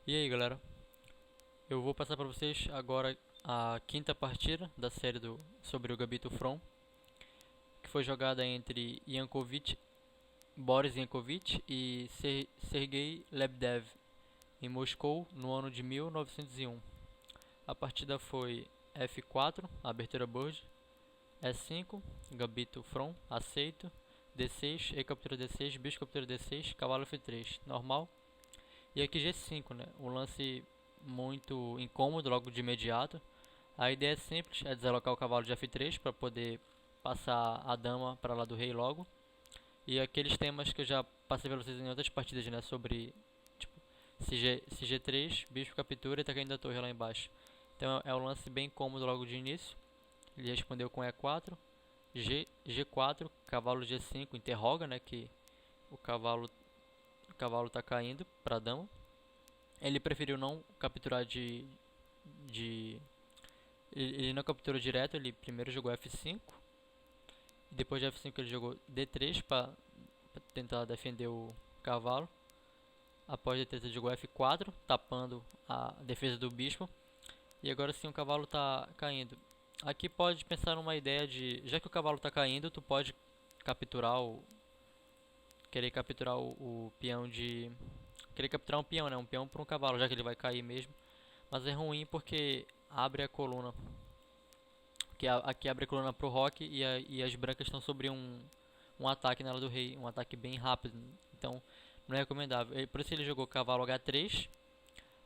E aí, galera, eu vou passar para vocês agora a quinta partida da série sobre o Gabito From, que foi jogada entre Boris Yankovic e Sergei Lebedev em Moscou no ano de 1901. A partida foi F4, abertura Bird, E5, Gabito From, aceito, D6, E captura D6, bicho captura D6, cavalo F3, normal. E aqui G5, né? Um lance muito incômodo logo de imediato. A ideia é simples, é desalocar o cavalo de F3 para poder passar a dama para lá do rei logo. E aqueles temas que eu já passei para vocês em outras partidas, né? Sobre tipo, se G3, bispo captura e tá caindo a torre lá embaixo. Então é um lance bem cômodo logo de início. Ele respondeu com E4, G4, cavalo G5, interroga, né? Que o cavalo tá caindo para dama. Ele preferiu não capturar de ele não capturou direto, ele primeiro jogou F5, depois de F5 ele jogou D3 para tentar defender o cavalo. Após D3 ele jogou F4, tapando a defesa do bispo. E agora sim o cavalo está caindo. Aqui pode pensar numa ideia de, já que o cavalo está caindo, tu pode capturar o querer capturar o peão de querer capturar um peão, né? Um peão por um cavalo, já que ele vai cair mesmo. Mas é ruim porque abre a coluna. Aqui abre a coluna pro rock e as brancas estão sobre um ataque nela do rei. Um ataque bem rápido. Então não é recomendável. Por isso ele jogou cavalo H3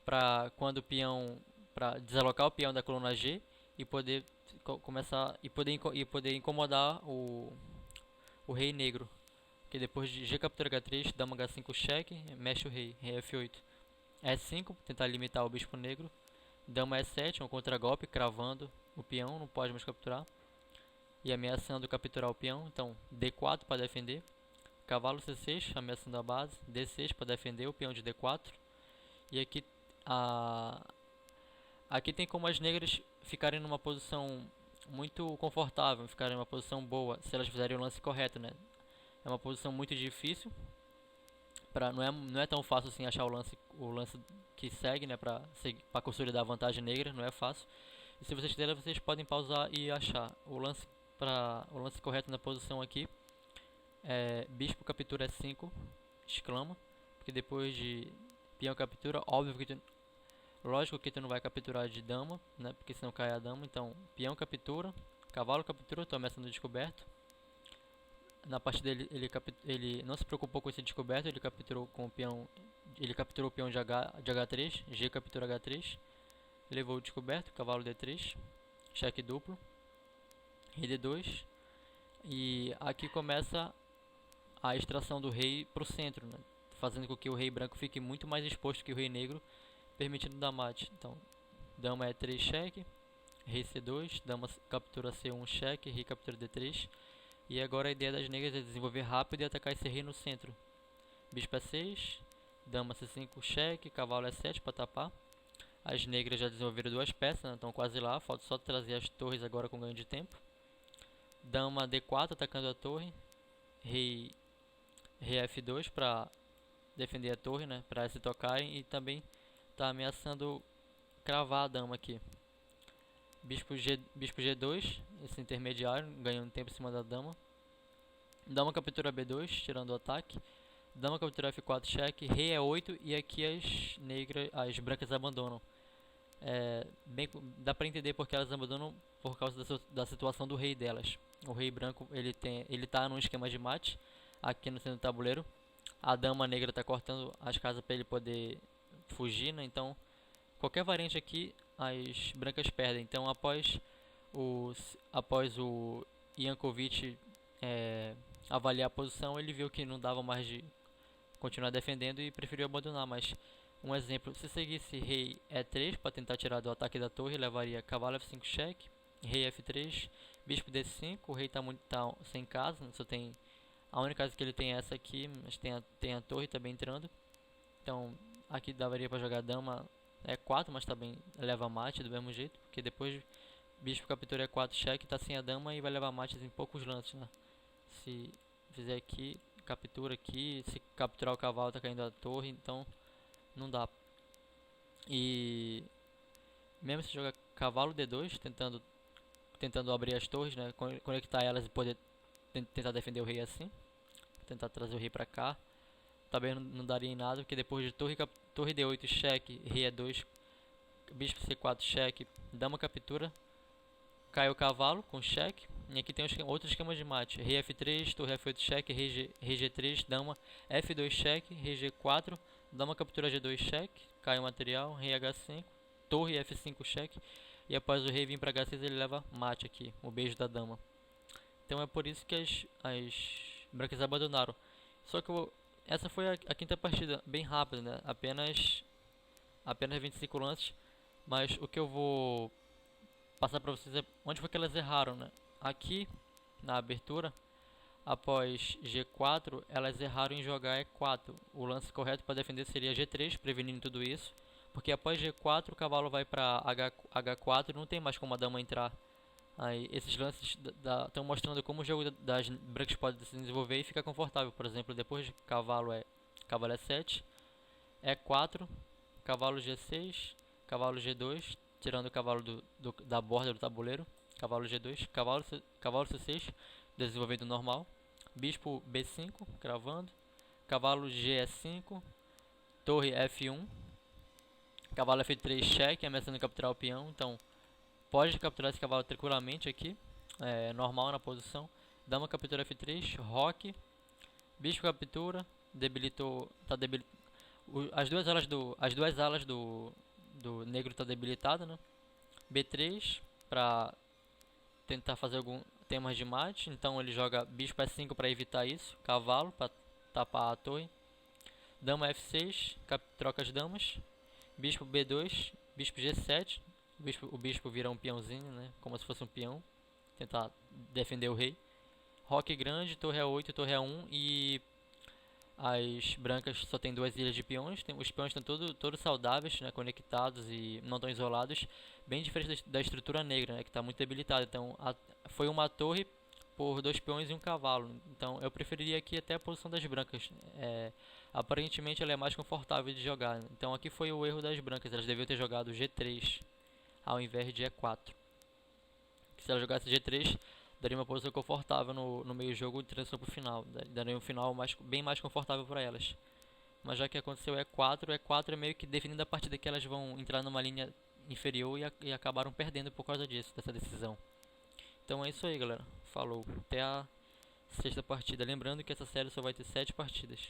para quando o peão. Para desalocar o peão da coluna G e poder começar e poder incomodar o rei negro. Que depois de G captura H3, dama H5 cheque, mexe o rei F8. E5, tentar limitar o bispo negro. Dama E7, um contragolpe, cravando o peão, não pode mais capturar. E ameaçando capturar o peão, então D4 para defender. Cavalo C6, ameaçando a base. D6 para defender o peão de D4. E a, aqui tem como as negras ficarem numa posição muito confortável, ficarem numa posição boa, se elas fizerem o lance correto, né? É uma posição muito difícil, não é tão fácil assim achar o lance que segue, né, para consolidar a vantagem negra, não é fácil. E se vocês quiserem, vocês podem pausar e achar o lance correto na posição aqui. É bispo captura E5, exclama, porque depois de peão captura, lógico que tu não vai capturar de dama, né, porque senão cai a dama. Então, peão captura, cavalo captura, tô ameaçando descoberto. Na partida ele não se preocupou com esse descoberto, ele capturou com o peão, ele capturou o peão de H3, G captura H3, levou o descoberto, cavalo D3, cheque duplo, rei D2, e aqui começa a extração do rei para o centro, né? Fazendo com que o rei branco fique muito mais exposto que o rei negro, permitindo dar mate. Então, dama E3 cheque, rei C2, dama captura C1 cheque, rei captura D3. E agora a ideia das negras é desenvolver rápido e atacar esse rei no centro. Bispo E6, dama C5 cheque, cavalo E7 para tapar. As negras já desenvolveram duas peças, né? Estão quase lá, falta só trazer as torres agora com ganho de tempo. Dama D4 atacando a torre, rei, rei F2 para defender a torre, né? Para se tocarem, e também está ameaçando cravar a dama aqui. Bispo G2, esse intermediário, ganhando tempo em cima da dama. Dama captura B2, tirando o ataque. Dama captura F4 cheque, rei E8 e aqui as brancas abandonam. Dá pra entender porque elas abandonam por causa da situação do rei delas. O rei branco ele tá num esquema de mate aqui no centro do tabuleiro. A dama negra tá cortando as casas para ele poder fugir, né? Então qualquer variante aqui as brancas perdem. Então após o Yankovic avaliar a posição, ele viu que não dava mais de continuar defendendo e preferiu abandonar. Mas um exemplo, se seguisse rei E3 para tentar tirar do ataque da torre, levaria cavalo F5 cheque, rei F3, bispo D5. O rei tá sem casa, só tem a única casa que ele tem é essa aqui, mas tem a torre também entrando. Então aqui daria para jogar dama E4, mas também leva mate do mesmo jeito, porque depois bispo captura E4 cheque, tá sem a dama e vai levar mates em poucos lances, né? Se fizer aqui, captura aqui, se capturar o cavalo tá caindo a torre, então não dá. E mesmo se jogar cavalo D2, tentando abrir as torres, né, conectar elas e poder tentar defender o rei assim, tentar trazer o rei pra cá. Também não daria em nada, porque depois de torre D8 cheque, rei E2, bispo C4 cheque, dama captura, cai o cavalo com cheque. E aqui tem outro esquema de mate: rei F3, torre F8 cheque, rei G3, dama F2 cheque, rei G4, dama captura G2 cheque, cai o material, rei H5, torre F5 cheque. E após o rei vir para H6 ele leva mate aqui, o beijo da dama. Então é por isso que as brancas abandonaram. Só que essa foi a quinta partida, bem rápida, né? Apenas 25 lances. Mas o que eu vou passar para vocês é onde foi que elas erraram, né? Aqui na abertura, após G4, elas erraram em jogar E4. O lance correto para defender seria G3, prevenindo tudo isso. Porque após G4 o cavalo vai para H4 e não tem mais como a dama entrar. Aí esses lances estão mostrando como o jogo das brancas pode se desenvolver e ficar confortável. Por exemplo, depois de cavalo E7, E4, cavalo G6, cavalo G2, tirando o cavalo da borda do tabuleiro, cavalo G2, cavalo C6, desenvolvendo normal, bispo B5, cravando, cavalo GE5, torre F1, cavalo F3 cheque, ameaçando capturar o peão. Então pode capturar esse cavalo tranquilamente aqui, normal na posição. Dama captura F3, roque, bispo captura, debilitou, as duas alas do negro tá debilitada, né? B3 para tentar fazer algum temas de mate, então ele joga bispo E5 para evitar isso, cavalo para tapar a torre, dama F6, troca as damas, bispo B2, bispo G7, o bispo vira um peãozinho, né? Como se fosse um peão, tentar defender o rei. Roque grande, torre A8, torre A1 e as brancas só tem duas ilhas de peões. Os peões estão todos saudáveis, né? Conectados e não tão isolados. Bem diferente da estrutura negra, né? Que está muito debilitada. Então foi uma torre por dois peões e um cavalo. Então eu preferiria aqui até a posição das brancas. Aparentemente ela é mais confortável de jogar. Então aqui foi o erro das brancas. Elas deviam ter jogado G3 ao invés de E4. Se ela jogasse G3, daria uma posição confortável no meio jogo de transição para o final. Daria um final bem mais confortável para elas. Mas já que aconteceu E4 é meio que definindo a partida que elas vão entrar numa linha inferior e acabaram perdendo por causa disso, dessa decisão. Então é isso aí, galera. Falou. Até a sexta partida. Lembrando que essa série só vai ter 7 partidas.